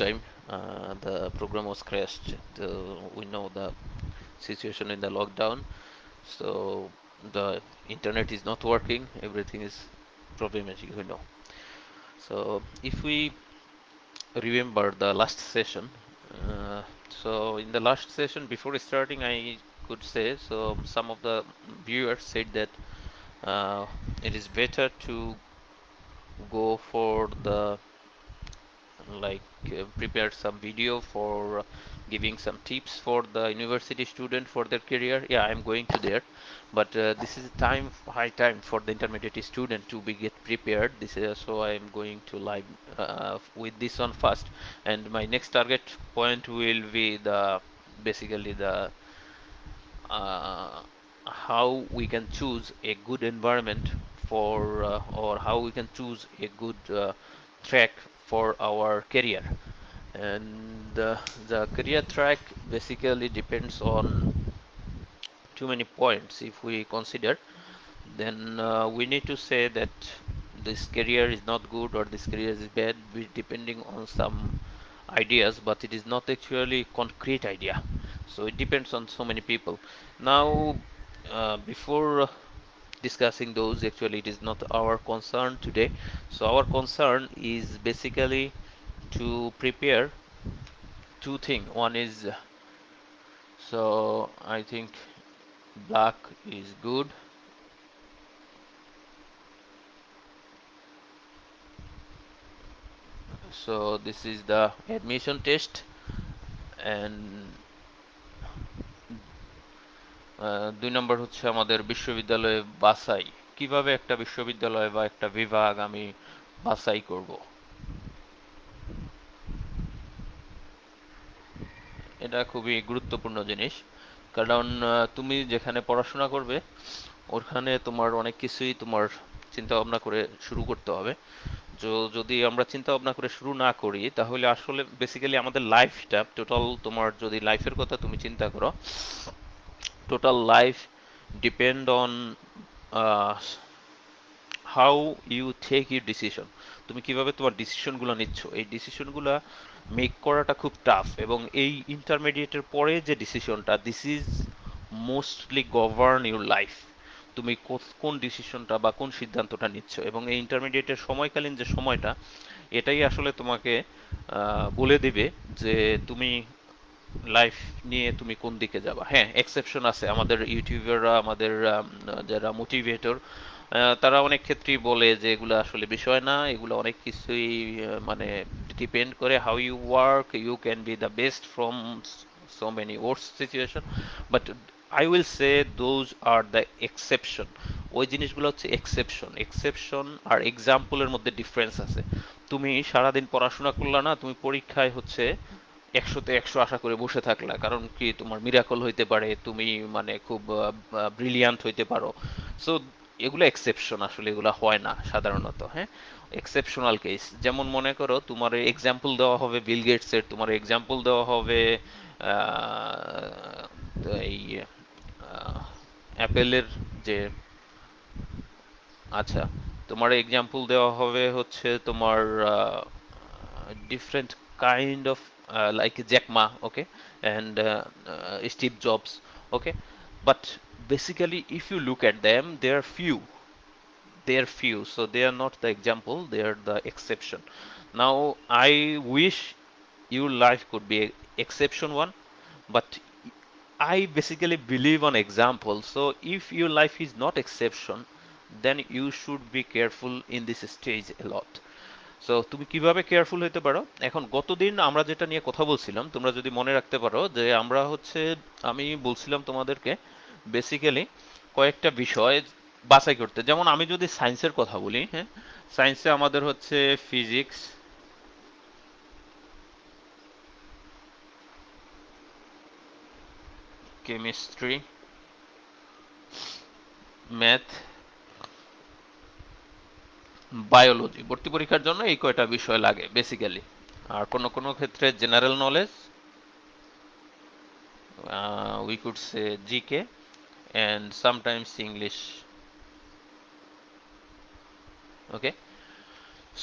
time. The program was crashed. We know the situation in the lockdown, so the internet is not working. Everything is problematic, we know. So if we remember the last session, uh, so in the last session before starting, I could say so. Some of the viewers said that it is better to go for the like prepare some video for giving some tips for the university student for their career. Yeah, I'm going to there, but this is a time, high time for the intermediate student to be get prepared. This is so I'm going to live with this one first, and my next target point will be the basically the uh, how we can choose a good environment for or how we can choose a good track for our career. And the career track basically depends on too many points. If we consider, then we need to say that this career is not good or this career is bad, depending on some ideas, but it is not actually concrete idea. So it depends on so many people. Now, before discussing those, actually, it is not our concern today. So our concern is basically to prepare two things. One is so I think black is good. So this is the admission test, and 2 নম্বর হচ্ছে আমাদের বিশ্ববিদ্যালয়ে বাছাই। কিভাবে একটা বিশ্ববিদ্যালয় বা একটা বিভাগ আমি বাছাই করব, এটা খুবই গুরুত্বপূর্ণ জিনিস। কারণ তুমি যেখানে পড়াশোনা করবে ওখানে তোমার অনেক কিছুই তোমার চিন্তা ভাবনা করে শুরু করতে হবে। যদি আমরা চিন্তা ভাবনা করে শুরু না করি তাহলে আসলে বেসিক্যালি আমাদের লাইফটা টোটাল, তোমার যদি লাইফের কথা তুমি চিন্তা করো, total life depend on how you take your decision. তুমি কিভাবে তোমার ডিসিশনগুলো নিচ্ছ, এই ডিসিশনগুলো মেক করাটা খুব টাফ। এবং এই ইন্টারমিডিয়েটের পরে যে ডিসিশনটা, this is mostly govern your life. তুমি কোন ডিসিশনটা বা কোন সিদ্ধান্তটা নিচ্ছ, এবং এই ইন্টারমিডিয়েটের সময়কালীন যে সময়টা, এটাই আসলে তোমাকে বলে দিবে যে তুমি লাইফ নিয়ে তুমি কোন দিকে যাবা। হ্যাঁ, এক্সেপশন আছে, আমাদের ইউটিউবাররা, আমাদের যারা মোটিভেটর, তারা অনেক ক্ষেত্রেই বলে যে এগুলো আসলে বিষয় না, এগুলো অনেক কিছুই মানে ডিপেন্ড করে how you work, you can be the best from so many worse situation, but I will say those are the exception. ওই জিনিসগুলো হচ্ছে এক্সেপশন। এক্সেপশন আর এক্সাম্পলের মধ্যে ডিফারেন্স আছে। তুমি সারাদিন পড়াশোনা করলা না, তুমি পরীক্ষায় হচ্ছে 100-তে 100 আশা করে বসে থাকলা, কারণ কি তোমার মিরাকল হইতে পারে, তুমি মানে খুব ব্রিলিয়ান্ট হইতে পারো। সো এগুলো এক্সেপশন, আসলে এগুলো হয় না সাধারণত। হ্যাঁ, এক্সেপশনাল কেস। যেমন মনে করো তোমার এক্সাম্পল দেওয়া হবে বিল গেটসের, তোমার এক্সাম্পল দেওয়া হবে এই অ্যাপেলের যে, আচ্ছা, তোমার এক্সাম্পল দেওয়া হবে হচ্ছে তোমার different kind of like Jack Ma, okay, and Steve Jobs, okay. But basically, if you look at them, they are few, so they are not the example, they are the exception. Now, I wish your life could be exception one, but I basically believe on example. So if your life is not exception, then you should be careful in this stage a lot. So তুমি কিভাবে careful হতে পারো? এখন গতদিন আমরা যেটা নিয়ে কথা বলছিলাম, তোমরা যদি মনে রাখতে পারো, যে আমরা হচ্ছে আমি বলছিলাম তোমাদেরকে বেসিক্যালি কয়েকটা বিষয় বাছাই করতে। যেমন আমি যদি সায়েন্সের কথা বলি, হ্যাঁ, সায়েন্সে আমাদের হচ্ছে ফিজিক্স, কেমিস্ট্রি, ম্যাথ, বায়োলজি। ভর্তি পরীক্ষার জন্য এই কয়টা বিষয় লাগে বেসিক্যালি। আর কোনো কোনো ক্ষেত্রে general knowledge, we could say GK, and sometimes English. Okay,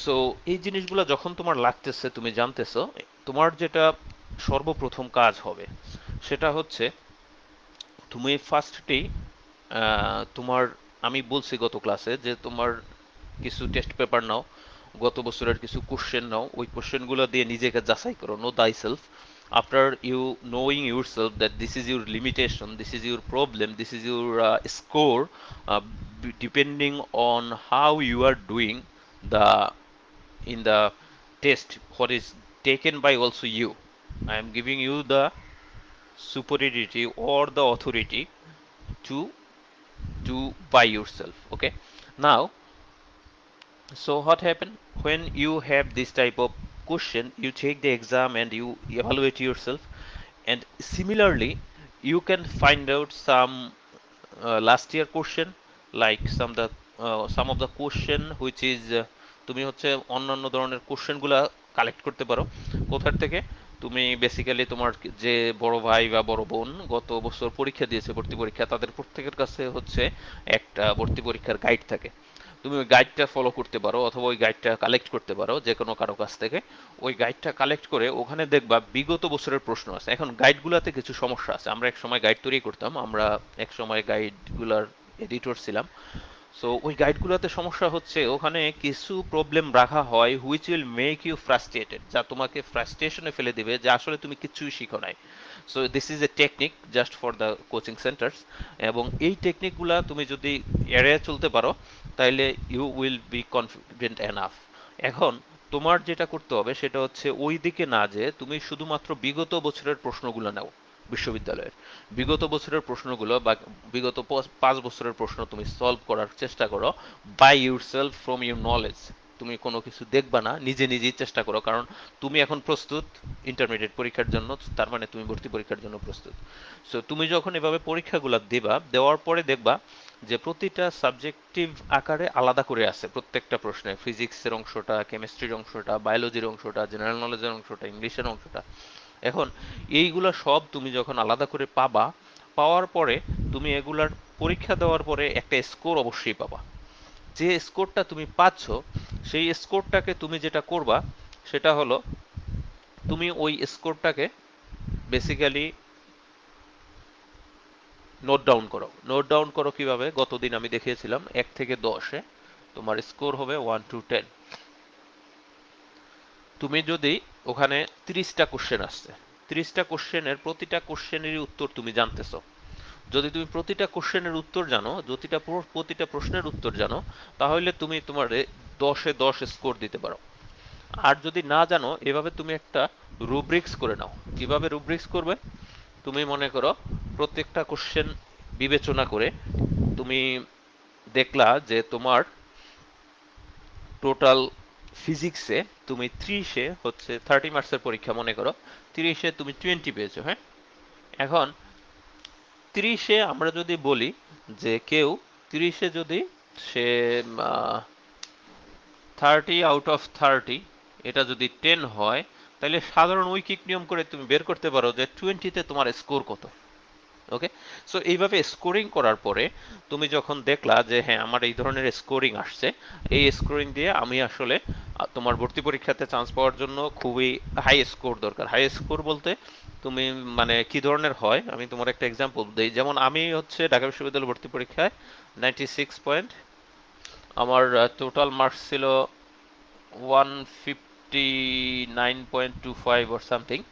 so এই জিনিসগুলো যখন তোমার লাগতেছে, তুমি জানতেছো, তোমার যেটা সর্বপ্রথম কাজ হবে সেটা হচ্ছে তুমি ফার্স্টলি তোমার, আমি বলছি গত ক্লাসে যে তোমার কিছু টেস্ট পেপার নাও, গত বছরের কিছু কোশ্চেন নাও, ওই কোশ্চেনগুলো দিয়ে নিজেকে যাচাই করো, know thyself. After you knowing yourself that this is your limitation, this is your problem, this is your score, depending on how you are doing the in the test what is taken by also you. I am giving you the superiority or the authority to do by yourself. Okay, now, so what happen when you have this type of question, you take the exam and you evaluate yourself, and similarly you can find out some last year question, like some of the question which is তুমি হচ্ছে অন্যান্য ধরনের question গুলা collect করতে পারো। কোথার থেকে? তুমি বেসিক্যালি তোমার যে বড় ভাই বা বড় বোন গত বছর পরীক্ষা দিয়েছে, ভর্তি পরীক্ষা, তাদের প্রত্যেকের কাছে হচ্ছে একটা ভর্তি পরীক্ষার গাইড থাকে। তুমি ওই গাইডটা ফলো করতে পারো অথবা ওই গাইডটা কালেক্ট করতে পারো যে কোনো কারো কাছ থেকে। ওই গাইডটা কালেক্ট করে ওখানে দেখবা বিগত বছরের প্রশ্ন আছে। এখন গাইডগুলোতে কিছু সমস্যা আছে। আমরা এক সময় গাইড তৈরি করতাম, আমরা এক সময় গাইডগুলার এডিটর ছিলাম। সো ওই গাইডগুলোতে সমস্যা হচ্ছে ওখানে কিছু প্রবলেম রাখা হয় which will make you frustrated, যা তোমাকে ফ্রাস্ট্রেশনে ফেলে দিবে যে আসলে তুমি কিছুই শিখো নাই। So this is a technique just for the coaching centres, এবং এই টেকনিকগুলা তুমি যদি এড়িয়ে চলতে পারো তাহলে you will be confident enough. এখন তোমার যেটা করতে হবে সেটা হচ্ছে ওই দিকে না যে তুমি শুধুমাত্র বিগত বছরের প্রশ্নগুলো নাও, বিশ্ববিদ্যালয়ের বিগত বছরের প্রশ্নগুলো বা বিগত 5 বছরের প্রশ্ন তুমি সলভ করার চেষ্টা করো by yourself from your knowledge. তুমি কোনো কিছু দেখবা না, নিজে নিজেই চেষ্টা করো, কারণ তুমি এখন প্রস্তুত ইন্টারমিডিয়েট পরীক্ষার জন্য, তার মানে তুমি ভর্তি পরীক্ষার জন্য প্রস্তুত। সো তুমি যখন এভাবে পরীক্ষাগুলো দেবা, দেওয়ার পরে দেখবা যে প্রতিটা সাবজেক্টিভ আকারে আলাদা করে আছে প্রত্যেকটা প্রশ্নে, ফিজিক্সের অংশটা, কেমিস্ট্রির অংশটা, বায়োলজির অংশটা, জেনারেল নলেজের অংশটা, ইংলিশের অংশটা। এখন এইগুলা সব তুমি যখন আলাদা করে পাবা, পাওয়ার পরে তুমি এগুলার পরীক্ষা দেওয়ার পরে একটা স্কোর অবশ্যই পাবা। যে স্কোরটা তুমি পাচ্ছ সেই স্কোরটাকে তুমি যেটা করবা সেটা হলো তুমি ওই স্কোরটাকে বেসিক্যালি নোট ডাউন করো। নোট ডাউন করো কিভাবে? গতদিন আমি দেখিয়েছিলাম 1 থেকে 10-এ তোমার স্কোর হবে 1 to 10। তুমি যদি ওখানে 30টা কোশ্চেন আসছে, 30টা কোশ্চেনের প্রতিটা কোশ্চেনেরই উত্তর তুমি জানতেছো, যদি তুমি প্রতিটা কোশ্চেনের উত্তর জানো, প্রতিটা প্রশ্নের উত্তর জানো, তাহলে তুমি তোমার 10-এ 10 স্কোর দিতে পারো। আর যদি না জানো, এভাবে তুমি একটা রুব্রিক্স করে নাও। কিভাবে রুব্রিক্স করবে? তুমি মনে করো প্রত্যেকটা কোশ্চেন বিবেচনা করে তুমি দেখলা যে তোমার টোটাল ফিজিক্সে তুমি 30-এ হচ্ছে 30 মার্কসের পরীক্ষা মনে করো, 30-এ তুমি 20 পেয়েছো, হ্যাঁ? এখন 30-এ আমরা যদি বলি যে কেউ 30-এ যদি সে 30 আউট অফ 30 এটা যদি 10 হয়, তাহলে সাধারণ ঐকিক নিয়ম করে তুমি বের করতে পারো যে 20-তে তোমার স্কোর কত। ওকে, সো এইভাবে স্কোরিং করার পরে তুমি যখন দেখলা যে হ্যাঁ আমার এই ধরনের স্কোরিং আসছে, এই স্কোরিং দিয়ে আমি আসলে তোমার ভর্তি পরীক্ষাতে চান্স পাওয়ার জন্য খুবই হাই স্কোর দরকার। হাই স্কোর বলতে তুমি মানে কি ধরনের হয় আমি তোমার একটা এক্সাম্পল দিই। যেমন আমি হচ্ছে ঢাকা বিশ্ববিদ্যালয় ভর্তি পরীক্ষায় 96 পয়েন্ট, আমার টোটাল মার্কস ছিল 159.25 or something,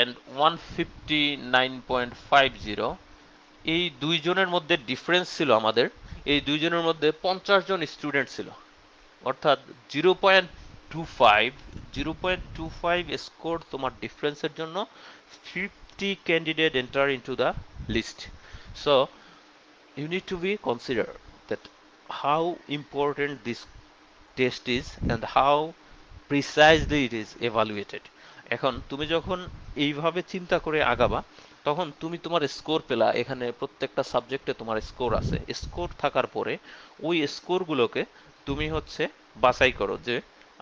and 159.50। এই দুইজনের মধ্যে ডিফারেন্স ছিল আমাদের, এই দুইজনের মধ্যে 50 জন স্টুডেন্ট ছিল, অর্থাৎ 0.25, 0.25 স্কোর তোমার ডিফারেন্সের জন্য 50 candidate enter into the list. So you need to be consider that how important this test is and how precisely it is evaluated। এখন তুমি যখন এইভাবে চিন্তা করে আগাবা, তখন তুমি তোমার স্কোর পেলা, এখানে প্রত্যেকটা সাবজেক্টে তোমার স্কোর আছে। স্কোর থাকার পরে ওই স্কোরগুলোকে তুমি হচ্ছে বাছাই করো যে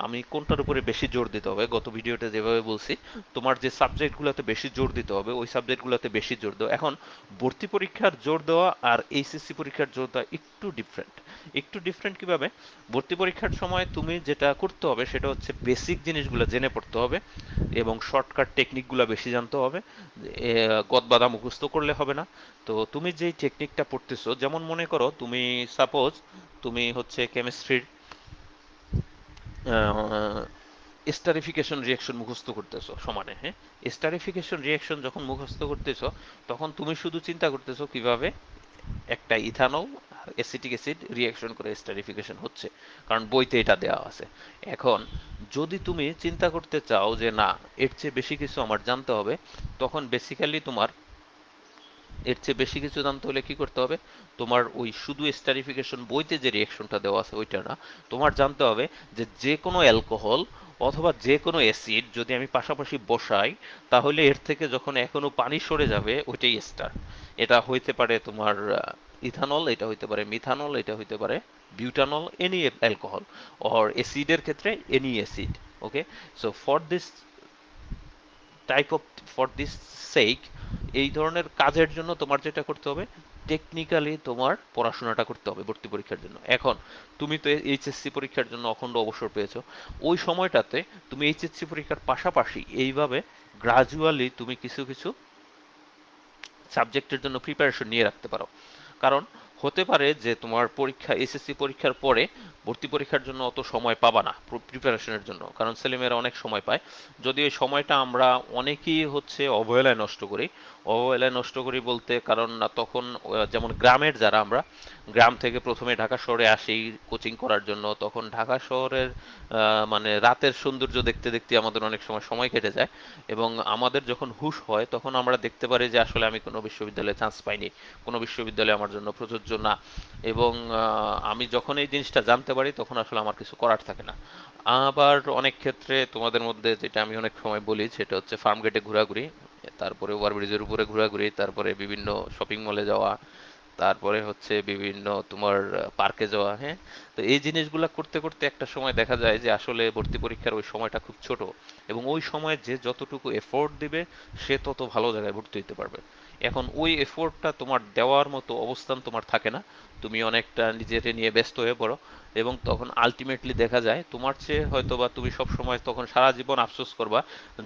আমি কোনটার উপরে বেশি জোর দিতে হবে, গত ভিডিওতে যেভাবে বলছি, তোমার যে সাবজেক্টগুলোতে বেশি জোর দিতে হবে ওই সাবজেক্টগুলোতে বেশি জোর দাও। এখন ভর্তি পরীক্ষার জোর দেওয়া আর এইচএসসি পরীক্ষার জোর দেওয়া একটু ডিফারেন্ট। একটু ডিফারেন্ট কিভাবে? ভর্তি পরীক্ষার সময় তুমি যেটা করতে হবে সেটা হচ্ছে বেসিক জিনিসগুলো জেনে পড়তে হবে এবং শর্টকাট টেকনিকগুলো বেশি জানতে হবে। গদবাদা মুখস্থ করলে হবে না। তো তুমি যেই টেকনিকটা পড়তেছো, যেমন মনে করো তুমি সাপোজ তুমি হচ্ছে কেমিস্ট্রির স্টারিফিকেশন রিয়াকশন মুখস্থ করতেছো সমানে, হ্যাঁ? স্টারিফিকেশন রিয়াকশন যখন মুখস্থ করতেছো তখন তুমি শুধু চিন্তা করতেছো কিভাবে একটা ইথানল আর অ্যাসিটিক অ্যাসিড রিয়াকশন করে স্টারিফিকেশন হচ্ছে, কারণ বইতে এটা দেওয়া আছে। এখন যদি তুমি চিন্তা করতে চাও যে না, এর চেয়ে বেশি কিছু আমার জানতে হবে, তখন বেসিক্যালি তোমার এর চেয়ে বেশি কিছু জানতে হলে কি করতে হবে? তোমার ওই শুধু স্টারিফিকেশন বইতে যে রিয়েকশনটা দেওয়া আছে ওইটা না, তোমার জানতে হবে যে যে কোনো অ্যালকোহল অথবা যে কোনো অ্যাসিড যদি আমি পাশাপাশি বসাই, তাহলে এর থেকে যখন এখনো পানি সরে যাবে ওইটাই এস্টার। এটা হইতে পারে তোমার ইথানল, এটা হইতে পারে মিথানল, এটা হইতে পারে বিউটানল, এনি অ্যালকোহল, অর অ্যাসিডের ক্ষেত্রে any acid. Okay, so for this type of, for this sake, এই ধরনের কাজের জন্য তোমার যেটা করতে হবে, টেকনিক্যালি তোমার পড়াশোনাটা করতে হবে ভর্তি পরীক্ষার জন্য। এখন তুমি তো এইচএসসি পরীক্ষার জন্য অখণ্ড অবসর পেয়েছো, ওই সময়টাতে তুমি এইচএসসি পরীক্ষার পাশাপাশি এইভাবে গ্রাজুয়ালি তুমি কিছু কিছু সাবজেক্টের জন্য প্রিপারেশন নিয়ে রাখতে পারো। কারণ হতে পারে যে তোমার পরীক্ষা, এসএসসি পরীক্ষার পরে ভর্তি পরীক্ষার জন্য অত সময় পাবা না প্রিপারেশনের জন্য, কারণ ছেলেমেয়েরা অনেক সময় পায়। যদি এই সময়টা আমরা অনেকেই হচ্ছে অবহেলায় নষ্ট করি। অবহেলায় নষ্ট করি বলতে, কারণ না তখন যেমন গ্রামের যারা আমরা, গ্রাম থেকে প্রথমে ঢাকা শহরে আসি কোচিং করার জন্য, তখন ঢাকা শহরের মানে রাতের সৌন্দর্য দেখতে দেখতে আমাদের অনেক সময় সময় কেটে যায়, এবং আমাদের যখন হুঁশ হয় তখন আমরা দেখতে পারি যে আসলে আমি কোনো বিশ্ববিদ্যালয়ে চান্স পাইনি, কোনো বিশ্ববিদ্যালয় আমার জন্য প্রযোজ্য না। এবং আমি যখন এই জিনিসটা জানতে পারি তখন আসলে আমার কিছু করার থাকে না। আবার অনেক ক্ষেত্রে তোমাদের মধ্যে যেটা আমি অনেক সময় বলি সেটা হচ্ছে ফার্ম গেটে ঘোরাঘুরি, তারপরে ওভারব্রিজের উপরে ঘোরাঘুরি, তারপরে বিভিন্ন শপিং মলে যাওয়া, তারপরে হচ্ছে বিভিন্ন তোমার পার্কে যাওয়া, হ্যাঁ? তো এই জিনিসগুলা করতে করতে একটা সময় দেখা যায় যে আসলে ভর্তি পরীক্ষার ওই সময়টা খুব ছোট, এবং ওই সময় যে যতটুকু এফোর্ট দিবে সে তত ভালো জায়গায় ভর্তি হতে পারবে। এখন ওই এফোর্টটা তোমার দেওয়ার মতো অবস্থান তোমার থাকে না, তুমি অনেকটা নিজেকে নিয়ে ব্যস্ত হয়ে পড়ো, এবং তখন আলটিমেটলি দেখা যায় তোমার চেয়ে হয়তো বা তুমি সব সময় তখন সারা জীবন আফসোস করবা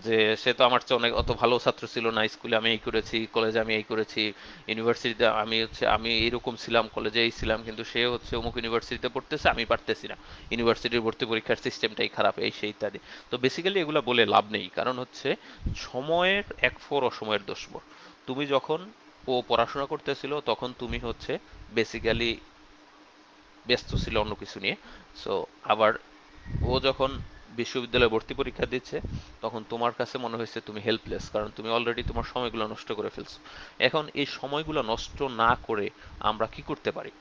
যে সে তো আমার চেয়ে অনেক অত ভালো ছাত্র ছিল না, স্কুলে আমি এই করেছি, কলেজে আমি এই করেছি, ইউনিভার্সিটিতে আমি হচ্ছে আমি এরকম ছিলাম, কলেজে এই ছিলাম, কিন্তু সে হচ্ছে অমুক ইউনিভার্সিটিতে পড়তেছে, আমি পারতেছি না, ইউনিভার্সিটির ভর্তি পরীক্ষার সিস্টেমটাই খারাপ, এই সেই ইত্যাদি। তো বেসিক্যালি এগুলা বলে লাভ নেই, কারণ হচ্ছে সময়ের এক ফোর অসময়ের দোষ ফোর। তুমি যখন ও পড়াশোনা করতেছিল তখন তুমি হচ্ছে বেসিক্যালি ব্যস্ত ছিল অন্য কিছু নিয়ে। সো আবার ও যখন বিশ্ববিদ্যালয়ে ভর্তি পরীক্ষা দিচ্ছে তখন তোমার কাছে মনে হয়েছে তুমি হেল্পলেস, কারণ তুমি অলরেডি তোমার সময়গুলো নষ্ট করে ফেলছো। এখন এই সময়গুলো নষ্ট না করে আমরা কি করতে পারি?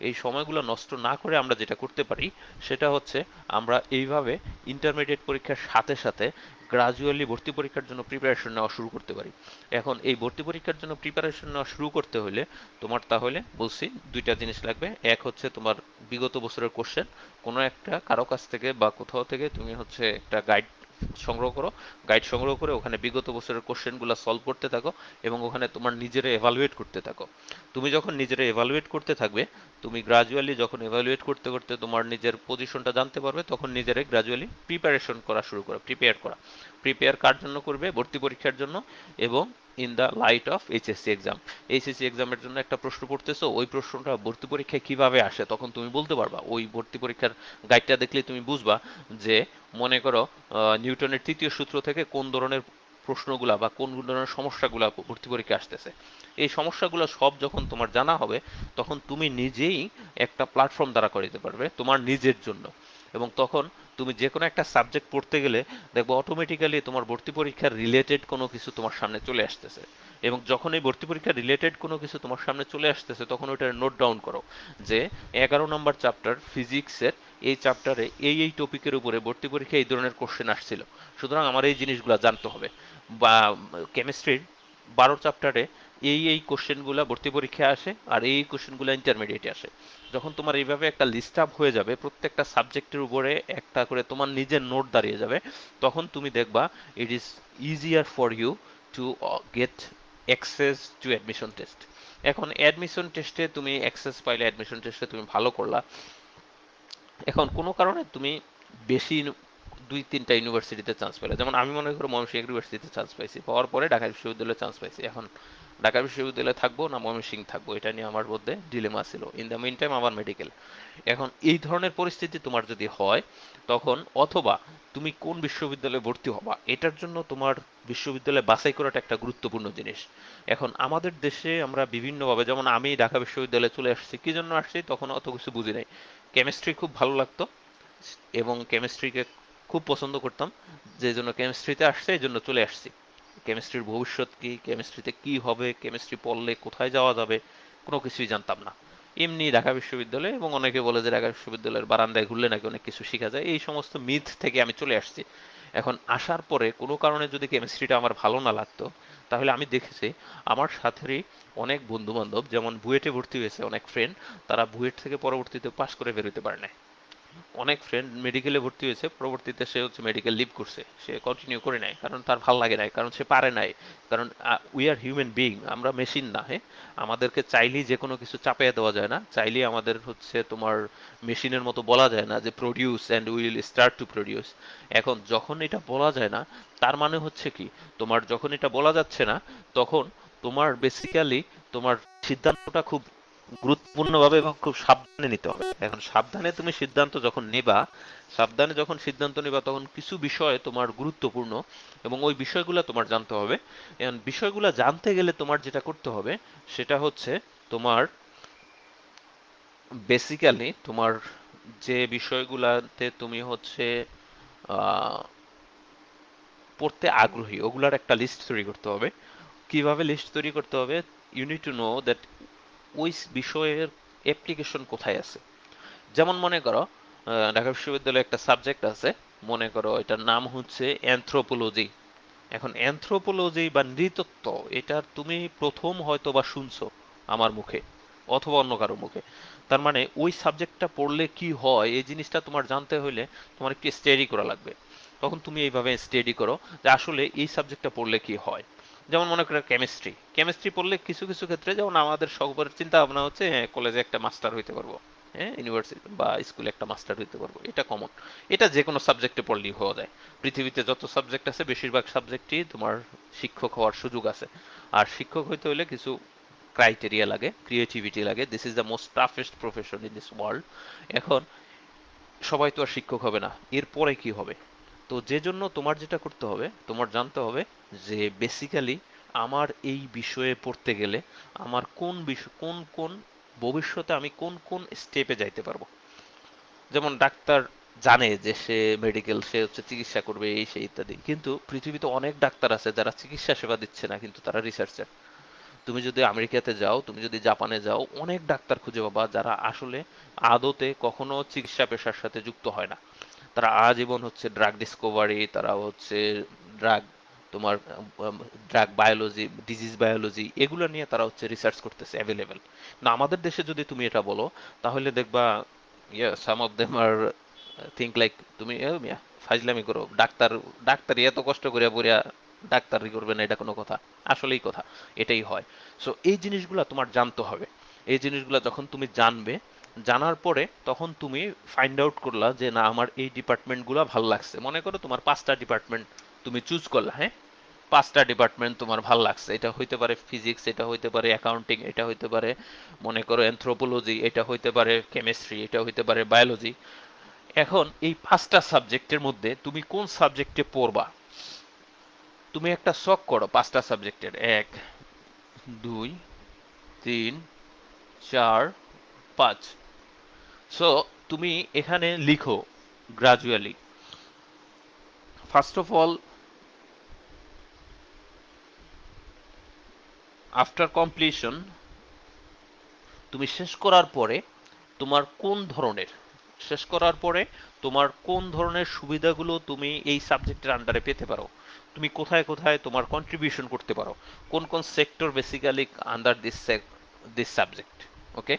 এই সময়গুলো নষ্ট না করে আমরা যেটা করতে পারি সেটা হচ্ছে আমরা এইভাবে ইন্টারমিডিয়েট পরীক্ষার সাথে সাথে গ্রাজুয়ালি ভর্তি পরীক্ষার জন্য প্রিপারেশন নেওয়া শুরু করতে পারি। এখন এই ভর্তি পরীক্ষার জন্য প্রিপারেশন নেওয়া শুরু করতে হলে তোমার তাহলে বলছি দুইটা জিনিস লাগবে। এক হচ্ছে তোমার বিগত বছরের কোশ্চেন, কোনো একটা কারো কাছ থেকে বা কোথাও থেকে তুমি হচ্ছে একটা গাইড সংগ্রহ করো। গাইড সংগ্রহ করে ওখানে বিগত বছরের কোশ্চেনগুলো সলভ করতে থাকো, এবং ওখানে তোমার নিজেরে এভালুয়েট করতে থাকো। তুমি যখন নিজেরে এভালুয়েট করতে থাকবে, তুমি গ্রাজুয়ালি যখন এভালুয়েট করতে করতে তোমার নিজের পজিশনটা জানতে পারবে, তখন নিজেরে গ্রাজুয়ালি প্রিপারেশন করা শুরু করো, প্রিপেয়ার করা। প্রিপেয়ার কার জন্য করবে? ভর্তি পরীক্ষার জন্য। এবং in the light off HSC exam, HSC এক্সামের জন্য একটা প্রশ্ন পড়তেছো, ওই প্রশ্নটা ভর্তি পরীক্ষায় কিভাবে আসে তখন তুমি বলতে পারবা। ওই ভর্তি পরীক্ষার গাইডটা দেখলে তুমি বুঝবা যে মনে করো নিউটনের তৃতীয় সূত্র থেকে কোন ধরনের প্রশ্নগুলা বা কোন ধরনের সমস্যাগুলা ভর্তি পরীক্ষায় আসতেছে। এই সমস্যাগুলো সব যখন তোমার জানা হবে তখন তুমি নিজেই একটা প্ল্যাটফর্ম দাঁড়া করাতে পারবে তোমার নিজের জন্য। এবং তখন তুমি যে কোনো একটা সাবজেক্ট পড়তে গেলে দেখবো অটোমেটিক্যালি তোমার ভর্তি পরীক্ষার রিলেটেড কোনো কিছু তোমার সামনে চলে আসতেছে। এবং যখন এই ভর্তি পরীক্ষা রিলেটেড কোনো কিছু তোমার সামনে চলে আসতেছে তখন ওইটা নোট ডাউন করো যে 11 নম্বর চ্যাপ্টার ফিজিক্সের এই চ্যাপ্টারে এই টপিকের উপরে ভর্তি পরীক্ষায় এই ধরনের কোশ্চেন আসছিল, সুতরাং আমার এই জিনিসগুলো জানতে হবে। বা কেমিস্ট্রির 12 চ্যাপ্টারে এই কোশ্চেনগুলো ভর্তি পরীক্ষায় আসে, আর এই কোশ্চেনগুলো ইন্টারমিডিয়েটে আসে। যখন তোমার এইভাবে একটা লিস্ট আপ হয়ে যাবে, প্রত্যেকটা সাবজেক্টের উপরে একটা করে তোমার নিজের নোট দাঁড়িয়ে যাবে, তখন তুমি দেখবা it is easier for you to get access to admission test. এখন অ্যাডমিশন টেস্টে তুমি অ্যাক্সেস পাইলে, অ্যাডমিশন টেস্টে তুমি ভালো করলা, এখন কোনো কারণে তুমি বেশি 2-3টা ইউনিভার্সিটিতে চান্স পেলে, যেমন আমি মনে করো ময়মনসিংহ ইউনিভার্সিটিতে চান্স পাইছি, পাওয়ার পরে ঢাকা বিশ্ববিদ্যালয়ে চান্স পাইছি। এখন ঢাকা বিশ্ববিদ্যালয়ে থাকবো না ময়মনসিংহ থাকবো, এটা নিয়ে আমার মধ্যে ডিলেমা ছিল। ইন দ্য মিন টাইম আমার মেডিকেল। এখন এই ধরনের পরিস্থিতি তোমার যদি হয়, তখন অথবা তুমি কোন বিশ্ববিদ্যালয়ে ভর্তি হবা, এটার জন্য তোমার বিশ্ববিদ্যালয়ে বাছাই করাটা একটা গুরুত্বপূর্ণ জিনিস। এখন আমাদের দেশে আমরা বিভিন্নভাবে, যেমন আমি ঢাকা বিশ্ববিদ্যালয়ে চলে আসছি, কি জন্য আসছি তখন অত কিছু বুঝি নাই। কেমিস্ট্রি খুব ভালো লাগতো এবং কেমিস্ট্রিকে খুব পছন্দ করতাম, যে জন্য কেমিস্ট্রিতে আসছে, এই জন্য চলে আসছি। কেমিস্ট্রির ভবিষ্যৎ কি, কেমিস্ট্রিতে কি হবে, কেমিস্ট্রি পড়লে কোথায় যাওয়া যাবে, কোনো কিছুই জানতাম না। এমনি ঢাকা বিশ্ববিদ্যালয়ে, এবং অনেকে বলে যে ঢাকা বিশ্ববিদ্যালয়ের বারান্দায় ঘুরলে নাকি অনেক কিছু শেখা যায়, এই সমস্ত মিথ থেকে আমি চলে আসছি। এখন আসার পরে কোনো কারণে যদি কেমিস্ট্রিটা আমার ভালো না লাগতো, তাহলে আমি দেখেছি আমার সাথেরই অনেক বন্ধু বান্ধব, যেমন বুয়েটে ভর্তি হয়েছে অনেক ফ্রেন্ড, তারা বুয়েট থেকে পরবর্তীতে পাশ করে বেরোতে পারে না। অনেক ফ্রেন্ড মেডিকেলে ভর্তি হয়েছে, পরবর্তীতে সে হচ্ছে মেডিকেল লিভ করছে, সে কন্টিনিউ করে নাই, কারণ তার ভাল লাগে নাই, কারণ সে পারে নাই। কারণ উই আর হিউম্যান বিইং, আমরা মেশিন না। হ্যাঁ, আমাদেরকে চাইলেই যে কোনো কিছু চাপিয়ে দেওয়া যায় না, চাইলেই আমাদের হচ্ছে তোমার মেশিনের মতো বলা যায় না যে produce and will start to produce. এখন যখন এটা বলা যায় না, তার মানে হচ্ছে কি, তোমার যখন এটা বলা যাচ্ছে না, তখন তোমার বেসিক্যালি তোমার সিদ্ধান্তটা খুব গুরুত্বপূর্ণভাবে এবং খুব সাবধানে নিতে হবে। এখন সাবধানে তুমি সিদ্ধান্ত যখন নেবা, সাবধানে যখন সিদ্ধান্ত নেবা, তখন কিছু বিষয় তোমার গুরুত্বপূর্ণ এবং ওই বিষয়গুলো তোমার জানতে হবে। এখন বিষয়গুলো জানতে গেলে তোমার যেটা করতে হবে, সেটা হচ্ছে তোমার বেসিক্যালি তোমার যে বিষয়গুলাতে তুমি হচ্ছে আহ, পড়তে আগ্রহী, ওগুলার একটা লিস্ট তৈরি করতে হবে। কিভাবে লিস্ট তৈরি করতে হবে? You need to know that ওই বিষয়ের অ্যাপ্লিকেশন কোথায় আছে। যেমন মনে করো ঢাকা বিশ্ববিদ্যালয়ে একটা সাবজেক্ট আছে, মনে করো এটার নাম হচ্ছে অ্যানথ্রোপোলজি। এখন অ্যানথ্রোপোলজি বা নৃতত্ব, এটার তুমি প্রথম হয়তো বা শুনছো আমার মুখে অথবা অন্য কারো মুখে। তার মানে ওই সাবজেক্টটা পড়লে কি হয়, এই জিনিসটা তোমার জানতে হলে তোমার একটু স্টাডি করা লাগবে। তখন তুমি এইভাবে স্টাডি করো যে আসলে এই সাবজেক্টটা পড়লে কি হয়। যেমন মনে করো কেমিস্ট্রি, কেমিস্ট্রি পড়লে কিছু কিছু ক্ষেত্রে, যেমন আমাদের সকলের চিন্তা ভাবনা হচ্ছে হ্যাঁ কলেজে একটা মাস্টার হইতে পারবো, হ্যাঁ ইউনিভার্সিটি বা স্কুলে একটা মাস্টার হইতে পারবো, এটা কমন। এটা যে কোনো সাবজেক্টে পড়লেই হওয়া যায়। পৃথিবীতে যত সাবজেক্ট আছে বেশিরভাগ সাবজেক্টই তোমার শিক্ষক হওয়ার সুযোগ আছে। আর শিক্ষক হইতে হলে কিছু ক্রাইটেরিয়া লাগে, ক্রিয়েটিভিটি লাগে। This is the most toughest profession in this world. এখন সবাই তো আর শিক্ষক হবে না, এরপরে কি হবে? তো যে জন্য তোমার যেটা করতে হবে, তোমার জানতে হবে যে বেসিক্যালি আমার এই বিষয়ে পড়তে গেলে আমার কোন বিষয়, কোন কোন ভবিষ্যতে আমি কোন কোন স্টেপে যাইতে পারবো। যেমন ডাক্তার জানে যে সে মেডিকেল, সে হচ্ছে চিকিৎসা করবে এই সেই ইত্যাদি, কিন্তু পৃথিবীতে অনেক ডাক্তার আছে যারা চিকিৎসা সেবা দিচ্ছে না, কিন্তু তারা রিসার্চার। তুমি যদি আমেরিকাতে যাও, তুমি যদি জাপানে যাও, অনেক ডাক্তার খুঁজে পাবা যারা আসলে আদতে কখনো চিকিৎসা পেশার সাথে যুক্ত হয় না। তারা আজীবন হচ্ছে ড্রাগ ডিসকভারি, তারা হচ্ছে ড্রাগ, তোমার ড্রাগ বায়োলজি, ডিজিজ বায়োলজি, এগুলো নিয়ে তারা হচ্ছে রিসার্চ করতেছে অ্যাভেলেবেল। না আমাদের দেশে যদি তুমি এটা বলো, তাহলে দেখবা some of them are think like তুমি মিয়া ফাজলামি করো, ডাক্তার, ডাক্তারি এত কষ্ট করিয়া পড়িয়া ডাক্তারি করবে না, এটা কোনো কথা? আসলেই কথা এটাই হয়। সো এই জিনিসগুলো তোমার জানতে হবে। এই জিনিসগুলো যখন তুমি জানবে, জানার পরে তখন তুমি ফাইন্ড আউট করলা যে না আমার এই ডিপার্টমেন্টগুলো ভালো লাগছে। মনে করো তোমার 5টা ডিপার্টমেন্ট তুমি চুজ করলা, হ্যাঁ, 5টা ডিপার্টমেন্ট তোমার ভালো লাগছে। এটা হইতে পারে ফিজিক্স, এটা হইতে পারে অ্যাকাউন্টিং, এটা হইতে পারে মনে করো অ্যানথ্রোপোলজি, এটা হইতে পারে কেমিস্ট্রি, এটা হইতে পারে বায়োলজি। এখন এই 5টা সাবজেক্টের মধ্যে তুমি কোন সাবজেক্টে পড়বা? তুমি একটা শখ করো 5টা সাবজেক্টের, 1, 2, 3, 4, 5। সো তুমি এখানে লিখো gradually. First of all, after completion, তুমি শেষ করার পরে তোমার কোন ধরনের, শেষ করার পরে তোমার কোন ধরনের সুবিধাগুলো তুমি এই সাবজেক্টের আন্ডারে পেতে পারো, তুমি কোথায় কোথায় তোমার কন্ট্রিবিউশন করতে পারো, কোন কোন sector basically under this subject. Okay,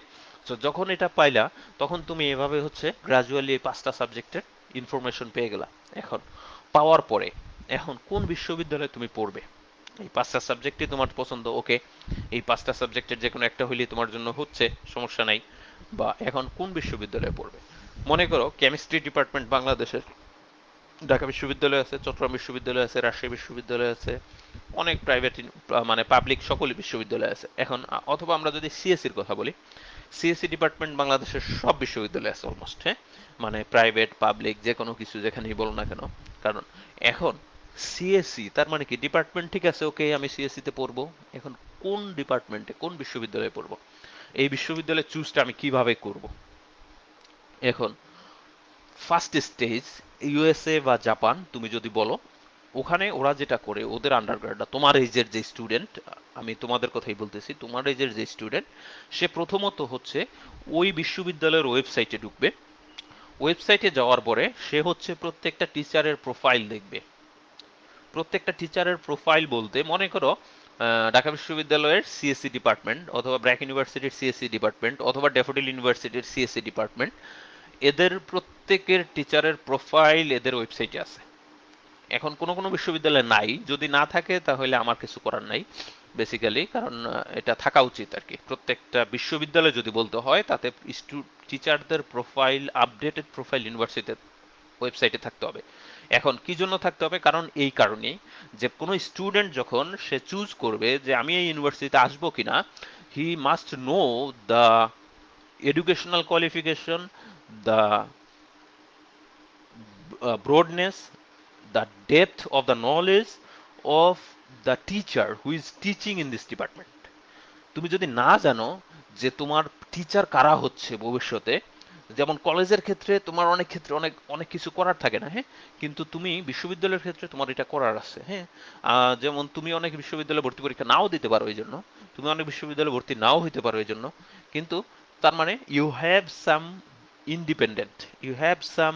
so যখন এটা পাইলা তখন তুমি এভাবে হচ্ছে গ্রাজুয়ালি এই 5টা সাবজেক্টের ইনফরমেশন পেয়ে গেলা। এখন পাওয়ার পরে এখন কোন বিশ্ববিদ্যালয়ে তুমি পড়বে, এই 5টা সাবজেক্টই তোমার পছন্দ, ওকে, এই 5টা সাবজেক্টের যে কোনো একটা হইলেই তোমার জন্য হচ্ছে, সমস্যা নাই। বা এখন কোন বিশ্ববিদ্যালয়ে পড়বে, মনে করো কেমিস্ট্রি ডিপার্টমেন্ট বাংলাদেশের ঢাকা বিশ্ববিদ্যালয় আছে, চট্টগ্রাম বিশ্ববিদ্যালয় আছে, রাজশাহী বিশ্ববিদ্যালয় আছে, অনেক প্রাইভেট মানে পাবলিক সকল বিশ্ববিদ্যালয় আছে। এখন অথবা আমরা যদি সিএসসির কথা বলি, সিএসসি ডিপার্টমেন্ট বাংলাদেশের সব বিশ্ববিদ্যালয় আছে অলমোস্ট, হ্যাঁ, মানে প্রাইভেট পাবলিক যে কোনো কিছু যেখানেই বলো না কেন। কারণ এখন সিএসসি তার মানে কি ডিপার্টমেন্ট, ঠিক আছে, ওকে আমি সিএসসি তে পড়বো, এখন কোন ডিপার্টমেন্টে কোন বিশ্ববিদ্যালয়ে পড়বো, এই বিশ্ববিদ্যালয়ের চুজটা আমি কিভাবে করব। এখন ফার্স্ট স্টেজ ইউএসএ বা জাপান তুমি যদি বলো, ওখানে ওরা যেটা করে ওদের আন্ডারগ্রাডরা তোমার এজের যে স্টুডেন্ট, আমি তোমাদের কথাই বলতেছি, তোমার এজের যে স্টুডেন্ট, সে প্রথমত হচ্ছে ওই বিশ্ববিদ্যালয়ের ওয়েবসাইটে ঢুকবে। ওয়েবসাইটে যাওয়ার পরে সে হচ্ছে প্রত্যেকটা টিচারের প্রোফাইল দেখবে। প্রত্যেকটা টিচারের প্রোফাইল বলতে মনে করো ঢাকা বিশ্ববিদ্যালয়ের সিএসসি ডিপার্টমেন্ট অথবা ব্র্যাক ইউনিভার্সিটির সিএসসি ডিপার্টমেন্ট অথবা ড্যাফোডিল ইউনিভার্সিটির সিএসসি ডিপার্টমেন্ট, এদের প্রত্যেকের টিচারের প্রোফাইল এদের ওয়েবসাইটে আছে। এখন কোনো কোনো বিশ্ববিদ্যালয়ে নাই, যদি না থাকে তাহলে আমার কিছু করার নাই বেসিক্যালি, কারণ এটা থাকা উচিত আর কি। প্রত্যেকটা বিশ্ববিদ্যালয় যদি বলতে হয় তাতে টিচারদের প্রোফাইল, আপডেটেড প্রোফাইল ইউনিভার্সিটির ওয়েবসাইটে থাকতে হবে। এখন কি জন্য থাকতে হবে, কারণ এই কারণেই যে কোনো স্টুডেন্ট যখন সে চুজ করবে যে আমি এই ইউনিভার্সিটিতে আসবো কিনা, he must know the educational qualification, the broadness, the depth of the knowledge of the teacher who is teaching in this department. তুমি যদি না জানো যে তোমার টিচার কারা হচ্ছে ভবিষ্যতে, যেমন কলেজের ক্ষেত্রে তোমার অনেক ক্ষেত্রে অনেক অনেক কিছু করার থাকে না, হ্যাঁ, কিন্তু তুমি বিশ্ববিদ্যালয়ের ক্ষেত্রে তোমার এটা করার আছে, হ্যাঁ। যেমন তুমি অনেক বিশ্ববিদ্যালয়ে ভর্তি পরীক্ষা নাও দিতে পারো এই জন্য, তুমি অনেক বিশ্ববিদ্যালয়ে ভর্তি নাও হইতে পারো এই জন্য, কিন্তু তার মানে you have some independent, you have some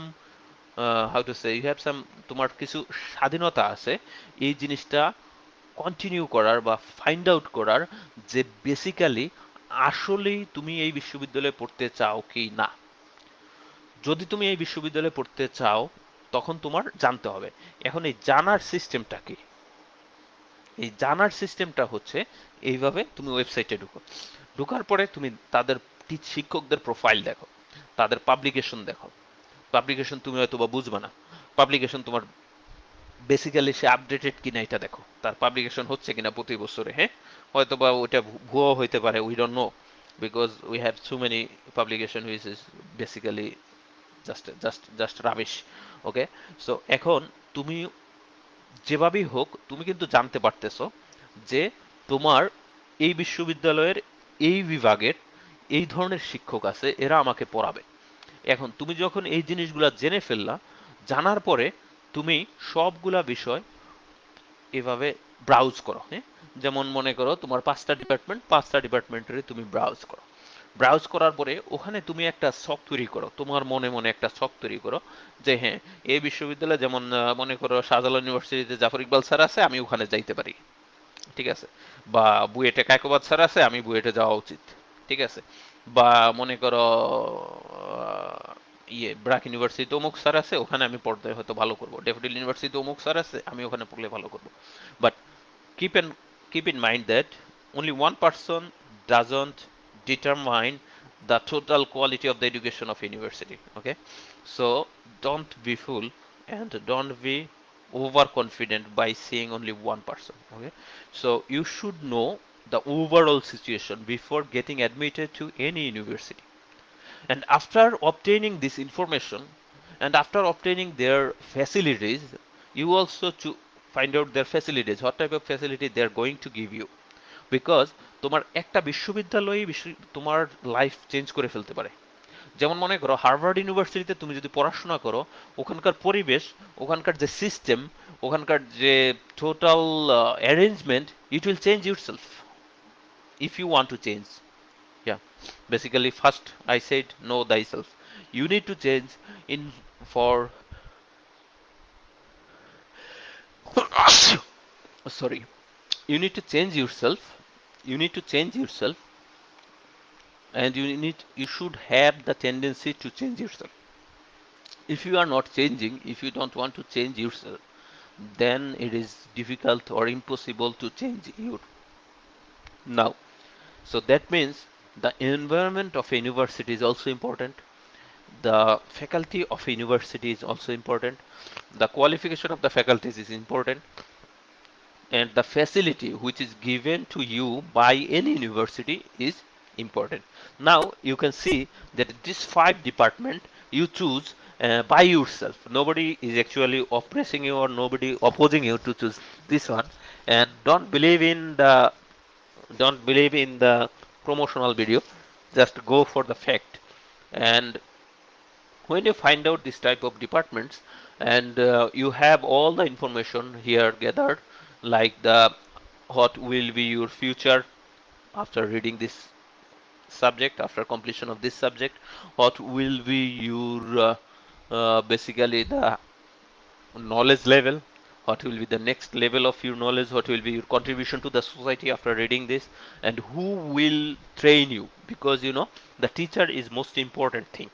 how to say, you have some, তোমার কিছু স্বাধীনতা আছে এই জিনিসটা কন্টিনিউ করার বা ফাইন্ড আউট করার, যে বেসিক্যালি আসলেই তুমি এই বিশ্ববিদ্যালয়ে পড়তে চাও কি না। যদি তুমি এই বিশ্ববিদ্যালয়ে পড়তে চাও তখন তোমার জানতে হবে। এখন এই জানার সিস্টেমটা কি, এই জানার সিস্টেমটা হচ্ছে এইভাবে, তুমি ওয়েবসাইটে ঢুকো, ঢোকার পরে তুমি তাদের শিক্ষকদের প্রোফাইল দেখো, তাদের পাবলিকেশন দেখো। পাবলিকেশন তুমি হয়তো বা বুঝবে না, পাবলিকেশন তোমার বেসিক্যালি সে আপডেটেড কিনা এটা দেখো, তার পাবলিকেশন হচ্ছে কিনা প্রতি বছরে, হ্যাঁ, হয়তো বা ওইটা ভুয়ো হইতে পারে, we don't know, because we have so many publication which is basically just rubbish. Okay, so এখন তুমি যেভাবেই হোক তুমি কিন্তু জানতে পারতেছো যে তোমার এই বিশ্ববিদ্যালয়ের এই বিভাগের এই ধরনের শিক্ষক আছে, এরা আমাকে পড়াবে। এখন তুমি যখন এই জিনিসগুলা জেনে ফেললা, জানার পরে তুমি সবগুলা বিষয় এভাবে ব্রাউজ করো, হ্যাঁ। যেমন মনে করো তোমার 5টা ডিপার্টমেন্ট, 5টা ডিপার্টমেন্টের তুমি ব্রাউজ করো। ব্রাউজ করার পরে ওখানে তুমি একটা ছক তৈরি করো, তোমার মনে মনে একটা ছক তৈরি করো যে হ্যাঁ, এই বিশ্ববিদ্যালয়ে যেমন মনে করো শাহজালাল ইউনিভার্সিটিতে জাফর ইকবাল স্যার আছে, আমি ওখানে যাইতে পারি, ঠিক আছে। বা বুয়েটে কায়কোবাদ স্যার আছে, আমি বুয়েটে যাওয়া উচিত, ঠিক আছে। বা মনে করো ব্র্যাক ইউনিভার্সিটি অমুক স্যার আছে, ওখানে আমি পড়তে হয়তো ভালো করবো। ডেফোডিল ইউনিভার্সিটি অমুক স্যার আছে, আমি ওখানে পড়লে ভালো করবো। But keep in keep in mind that only one person doesn't determine the total quality of the education of university. Okay, so don't be fool and don't be overconfident by seeing only one person. Okay, so you should know the overall situation before getting admitted to any university. And after obtaining this information and after obtaining their facilities, you also to find out their facilities, what type of facility they are going to give you. Because তোমার একটা বিশ্ববিদ্যালয় তোমার life change করে ফেলতে পারে। যেমন মনে করো হার্ভার্ড ইউনিভার্সিটিতে তুমি যদি পড়াশোনা করো, ওখানকার পরিবেশ, ওখানকার যে সিস্টেম, ওখানকার যে total arrangement, it will change yourself if you want to change. Yeah, basically first I said know thyself. You need to change in for sorry. You need to change yourself. You need to change yourself, and you should have the tendency to change yourself. If you are not changing, if you don't want to change yourself, then it is difficult or impossible to change you now. So that means the environment of a university is also important. The faculty of a university is also important. The qualification of the faculties is important, and the facility which is given to you by any university is important. Now you can see that this five department you choose by yourself. Nobody is actually oppressing you or nobody opposing you to choose this one. And don't believe in the promotional video. Just go for the fact. And when you find out this type of departments and you have all the information here gathered, like the what will be your future after reading this subject, after completion of this subject, what will be your basically the knowledge level, what will be the next level of your knowledge, what will be your contribution to the society after reading this, and who will train you, because the teacher is most important thing.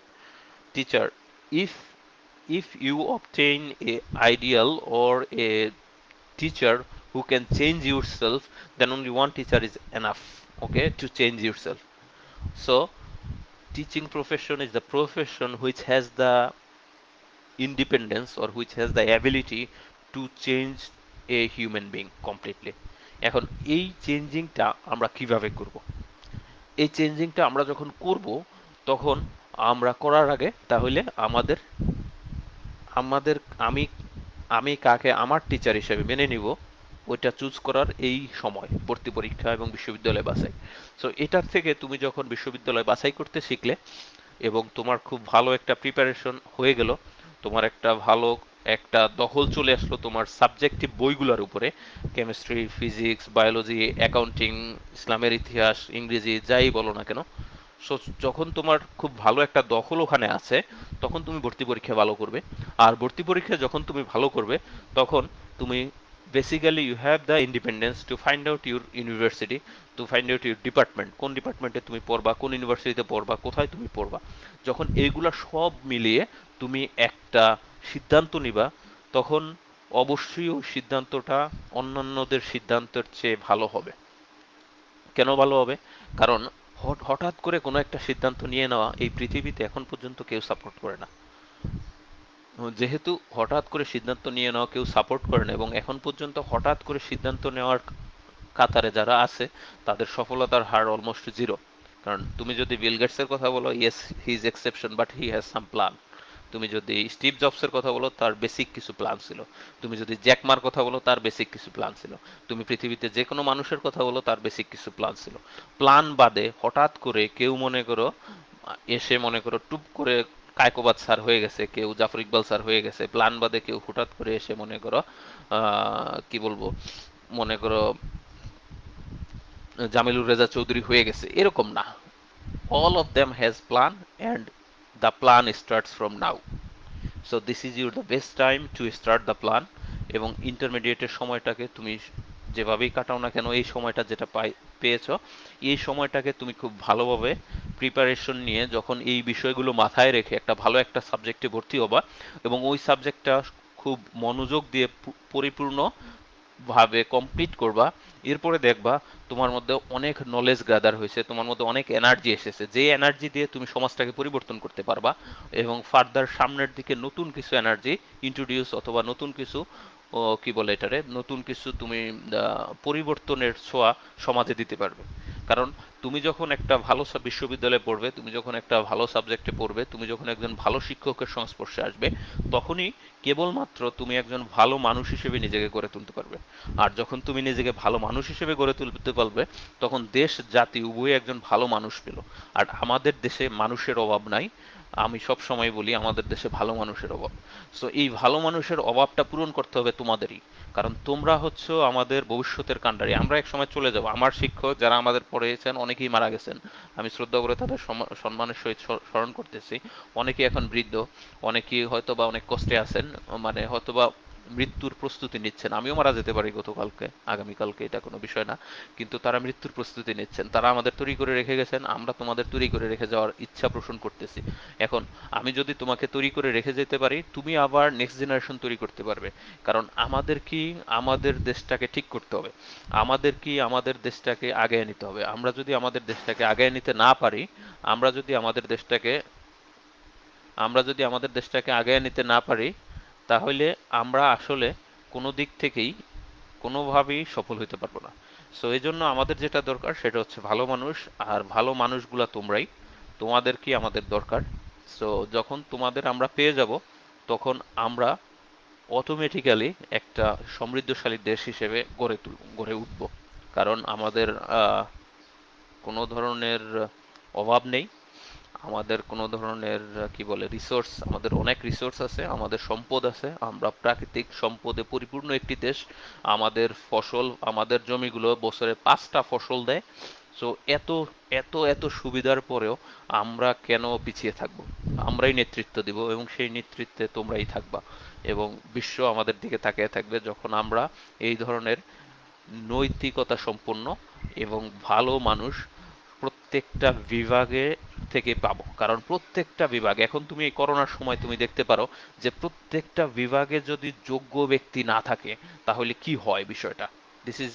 Teacher, if you obtain a ideal or a teacher who can change yourself, then only one teacher is enough, okay, to change yourself. So teaching profession is the profession which has the independence or which has the ability to change a human being completely. এখন এই চেঞ্জিংটা আমরা কিভাবে করব? এই চেঞ্জিংটা আমরা যখন করব, তখন আমরা করার আগে তাহলে আমাদের আমাদের আমি আমি কাকে আমার টিচার হিসেবে মেনে নিব, ওইটা চুজ করার এই সময় ভর্তি পরীক্ষা এবং বিশ্ববিদ্যালয় বাছাই। সো এটার থেকে তুমি যখন বিশ্ববিদ্যালয় বাছাই করতে শিখলে এবং তোমার খুব ভালো একটা প্রিপারেশন হয়ে গেল, তোমার একটা ভালো একটা দখল চলে আসলো তোমার সাবজেক্টিভ বইগুলোর উপরে, কেমিস্ট্রি, ফিজিক্স, বায়োলজি, অ্যাকাউন্টিং, ইসলামের ইতিহাস, ইংরেজি, যাই বলো না কেন। সো যখন তোমার খুব ভালো একটা দখল ওখানে আছে, তখন তুমি ভর্তি পরীক্ষা ভালো করবে। আর ভর্তি পরীক্ষা যখন তুমি ভালো করবে, তখন তুমি basically you have the independence to find out your university, to find out your department, কোন ডিপার্টমেন্টে তুমি পড়বা, কোন ইউনিভার্সিটিতে পড়বা, কোথায় তুমি পড়বা। যখন এইগুলা সব মিলিয়ে তুমি একটা সিদ্ধান্ত নিবা, তখন অবশ্যই ওই সিদ্ধান্তটা অন্যান্যদের সিদ্ধান্তের চেয়ে ভালো হবে। কেন ভালো হবে? কারণ হঠাৎ করে কোনো একটা সিদ্ধান্ত নিয়ে নেওয়া এই পৃথিবীতে এখন পর্যন্ত কেউ সাপোর্ট করে না। যেহেতু হঠাৎ করে সিদ্ধান্ত নিয়ে নেওয়া কেউ সাপোর্ট করে না, এবং এখন পর্যন্ত হঠাৎ করে সিদ্ধান্ত নেওয়ার কাতারে যারা আছে, তাদের সফলতার হার অলমোস্ট জিরো। কারণ তুমি যদি বিল গেটসের কথা বলো, yes, he is exception, but he has some plan. তুমি যদি স্টিভ জবসের কথা বলো, তার বেসিক কিছু প্ল্যান ছিল। তুমি যদি জ্যাক মার কথা বলো, তার বেসিক কিছু প্ল্যান ছিল। তুমি পৃথিবীতে যে কোনো মানুষের কথা বলো, তার বেসিক কিছু প্ল্যান ছিল। প্ল্যান বাদে হঠাৎ করে কেউ মনে করো এসে মনে করো টুপ করে কায়কোবাদ স্যার হয়ে গেছে, কেউ জাফর ইকবাল স্যার হয়ে গেছে। প্ল্যান বাদে কেউ হঠাৎ করে এসে মনে করো কি বলবো, মনে করো জামিলুর রেজা চৌধুরী হয়ে গেছে, এরকম না। all of them has plan, and the plan starts from now. So this is your the best time to start the plan. এবং ইন্টারমিডিয়েটের সময়টাকে তুমি যেভাবেই কাটাও না কেন, এই সময়টা যেটা পেয়েছো, এই সময়টাকে তুমি খুব ভালোভাবে প্রিপারেশন নিয়ে যখন এই বিষয়গুলো মাথায় রেখে একটা ভালো একটা সাবজেক্টে ভর্তি হবা, এবং ওই সাবজেক্টটা খুব মনোযোগ দিয়ে পরিপূর্ণ ভাবে কমপ্লিট করবা, এরপরে দেখবা তোমার মধ্যে অনেক নলেজ গ্যাদার হয়েছে, তোমার মধ্যে অনেক এনার্জি এসেছে, যে এনার্জি দিয়ে তুমি সমাজটাকে পরিবর্তন করতে পারবা, এবং ফার্দার সামনের দিকে নতুন কিছু এনার্জি ইন্ট্রোডিউস অথবা নতুন কিছু কি বলে এটারে, নতুন কিছু তুমি পরিবর্তনের ছোঁয়া সমাজে দিতে পারবে। কারণ তুমি যখন একটা ভালো বিশ্ববিদ্যালয়ে পড়বে, তুমি যখন একটা ভালো সাবজেক্টে পড়বে, তুমি যখন একজন ভালো শিক্ষকের সংস্পর্শে আসবে, তখনই কেবলমাত্র তুমি একজন ভালো মানুষ হিসেবে নিজেকে গড়ে তুলতে পারবে। আর যখন তুমি নিজেকে ভালো মানুষ হিসেবে গড়ে তুলতে পারবে, তখন দেশ জাতি উভয়ে একজন ভালো মানুষ পেল। আর আমাদের দেশে মানুষের অভাব নাই, আমি সব সময় বলি আমাদের দেশে ভালো মানুষের অভাব। সো এই ভালো মানুষের অভাবটা পূরণ করতে হবে তোমাদেরই, কারণ তোমরা হচ্ছে আমাদের ভবিষ্যতের কাণ্ডারি। আমরা এক সময় চলে যাব। আমার শিক্ষক যারা আমাদের পড়িয়েছেন অনেকেই মারা গেছেন, আমি শ্রদ্ধা করে তাদের সম্মানের সহিত স্মরণ করতেছি। অনেকেই এখন বৃদ্ধ, অনেকেই হয়তোবা অনেক কষ্টে আছেন, মানে হয়তোবা মৃত্যুর প্রস্তুতি নিচ্ছেন। আমিও মারা যেতে পারি গতকালকে, আগামীকালকে, এটা কোনো বিষয় না। কিন্তু তারা মৃত্যুর প্রস্তুতি নিচ্ছেন, তারা আমাদের তৈরি করে রেখে গেছেন, আমরা তোমাদের তৈরি করে রেখে যাওয়ার ইচ্ছা পোষণ করতেছি। এখন আমি যদি তোমাকে তৈরি করে রেখে যেতে পারি, তুমি আবার নেক্সট জেনারেশন তৈরি করতে পারবে। কারণ আমাদের কি আমাদের দেশটাকে ঠিক করতে হবে, আমাদের কি আমাদের দেশটাকে আগায় নিতে হবে। আমরা যদি আমাদের দেশটাকে আগায় নিতে না পারি, আমরা যদি আমাদের দেশটাকে আমরা যদি আমাদের দেশটাকে আগায় নিতে না পারি, তাহলে আমরা আসলে কোনো দিক থেকেই কোনোভাবেই সফল হতে পারবো না। সো এই জন্য আমাদের যেটা দরকার সেটা হচ্ছে ভালো মানুষ, আর ভালো মানুষগুলা তোমরাই, তোমাদেরকে আমাদের দরকার। সো যখন তোমাদের আমরা পেয়ে যাব, তখন আমরা অটোমেটিক্যালি একটা সমৃদ্ধশালী দেশ হিসেবে গড়ে উঠব। কারণ আমাদের আহ, কোনো ধরনের অভাব নেই, আমাদের কোনো ধরনের কি বলে রিসোর্স, আমাদের অনেক রিসোর্স আছে, আমাদের সম্পদ আছে, আমরা প্রাকৃতিক সম্পদে পরিপূর্ণ একটি দেশ। আমাদের ফসল, আমাদের জমিগুলো বছরে 5টা ফসল দেয়। সো এত এত এত সুবিধার পরেও আমরা কেন পিছিয়ে থাকব? আমরাই নেতৃত্ব দিব, এবং সেই নেতৃত্বে তোমরাই থাকবা, এবং বিশ্ব আমাদের দিকে তাকিয়ে থাকবে যখন আমরা এই ধরনের নৈতিকতা সম্পন্ন এবং ভালো মানুষ প্রত্যেকটা বিভাগে থেকে পাবো। কারণ প্রত্যেকটা বিভাগ, এখন তুমি এই করোনার সময় তুমি দেখতে পারো যে প্রত্যেকটা বিভাগে যদি যোগ্য ব্যক্তি না থাকে, তাহলে কি হয় বিষয়টা। This is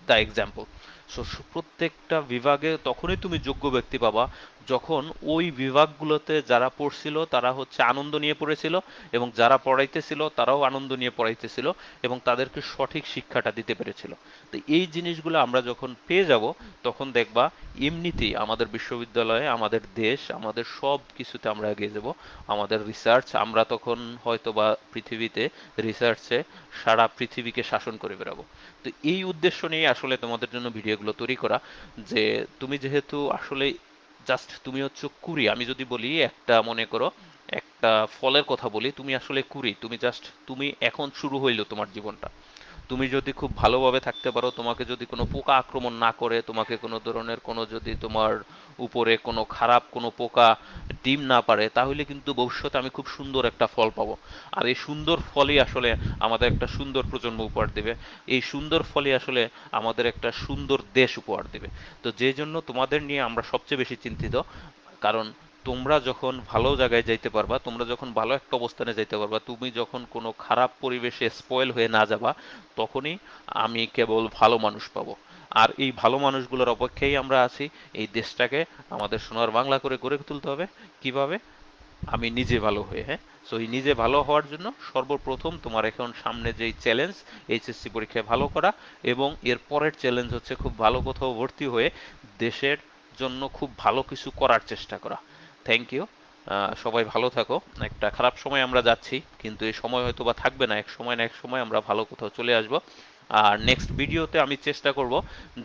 the example. So প্রত্যেকটা বিভাগে তখনই তুমি যোগ্য ব্যক্তি পাবা, যখন ওই বিভাগগুলোতে যারা পড়ছিল তারা হচ্ছে আনন্দ নিয়ে পড়েছিল, এবং যারা পড়াইতেছিল তারাও আনন্দ নিয়ে পড়াইতেছিল, এবং তাদেরকে সঠিক শিক্ষাটা দিতে পেরেছিল। তো এই জিনিসগুলো আমরা যখন পেয়ে যাব, তখন দেখবা এমনিতেই আমাদের বিশ্ববিদ্যালয়ে, আমাদের দেশ, আমাদের সব কিছুতে আমরা এগিয়ে যাব। আমাদের রিসার্চ, আমরা তখন হয়তোবা পৃথিবীতে রিসার্চে সারা পৃথিবীকে শাসন করে বেড়াবো। তো এই উদ্দেশ্য নিয়ে আসলে তোমাদের জন্য ভিডিওগুলো তৈরি করা, যে তুমি যেহেতু আসলে জাস্ট তুমি হচ্ছে কুড়ি। আমি যদি বলি একটা, মনে করো একটা ফলের কথা বলি, তুমি আসলে কুড়ি, তুমি জাস্ট, তুমি এখন শুরু হইলো তোমার জীবনটা। তুমি যদি খুব ভালোভাবে থাকতে পারো, তোমাকে যদি কোনো পোকা আক্রমণ না করে, তোমাকে কোনো ধরনের কোনো, যদি তোমার উপরে কোনো খারাপ কোনো পোকা ডিম না পারে, তাহলে কিন্তু ভবিষ্যতে আমি খুব সুন্দর একটা ফল পাবো। আর এই সুন্দর ফলই আসলে আমাদের একটা সুন্দর প্রজন্ম উপহার দেবে। এই সুন্দর ফলই আসলে আমাদের একটা সুন্দর দেশ উপহার দেবে। তো যে জন্য তোমাদের নিয়ে আমরা সবচেয়ে বেশি চিন্তিত। কারণ তোমরা যখন ভালো জায়গায় যাইতে পারবা, তোমরা যখন ভালো একটা অবস্থানে যাইতে পারবা, তুমি যখন কোনো খারাপ পরিবেশে স্পয়েল হয়ে না যাবা, তখনই আমি কেবল ভালো মানুষ পাবো। আর এই ভালো মানুষগুলোর অপেক্ষায় আমরা আছি। এই দেশটাকে আমাদের সোনার বাংলা করে গড়ে তুলতে হবে। কিভাবে? আমি নিজে ভালো হয়ে, হ্যাঁ। সো এই নিজে ভালো হওয়ার জন্য সর্বপ্রথম তোমার এখন সামনে যেই চ্যালেঞ্জ, এইচএসসি পরীক্ষায় ভালো করা, এবং এর পরের চ্যালেঞ্জ হচ্ছে খুব ভালো কোথাও ভর্তি হয়ে দেশের জন্য খুব ভালো কিছু করার চেষ্টা করা। Thank you. সবাই ভালো থাকো। একটা খারাপ সময় আমরা যাচ্ছি, কিন্তু এই সময় হয়তো বা থাকবে না, এক সময় না এক সময় আমরা ভালো কোথাও চলে আসব। আর নেক্সট ভিডিওতে আমি চেষ্টা করব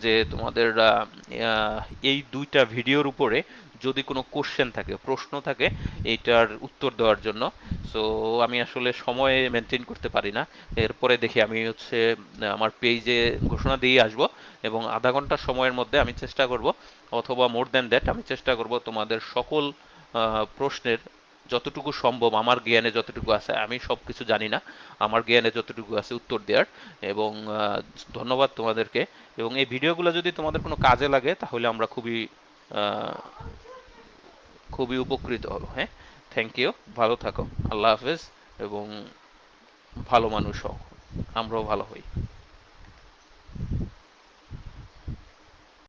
যে তোমাদের আহ, এই দুইটা ভিডিওর উপরে যদি কোনো কোশ্চেন থাকে, প্রশ্ন থাকে, এইটার উত্তর দেওয়ার জন্য। সো আমি আসলে সময় মেনটেন করতে পারি না। এরপরে দেখি আমি হচ্ছে আমার পেজে ঘোষণা দিয়ে আসব, এবং আধা ঘন্টা সময়ের মধ্যে আমি চেষ্টা করব, অথবা মোর দ্যান দ্যাট, আমি চেষ্টা করব তোমাদের সকল প্রশ্নের যতটুকু সম্ভব, আমার জ্ঞানে যতটুকু আছে, আমি সবকিছু জানি না, আমার জ্ঞানে যতটুকু আছে উত্তর দেওয়ার। এবং ধন্যবাদ তোমাদেরকে। এবং এই ভিডিওগুলো যদি তোমাদের কোনো কাজে লাগে, তাহলে আমরা খুবই আহ, খুবই উপকৃত হব, হ্যাঁ। Thank you. ভালো থাকো। আল্লাহ হাফেজ। এবং ভালো মানুষ হও, আমরাও ভালো হই।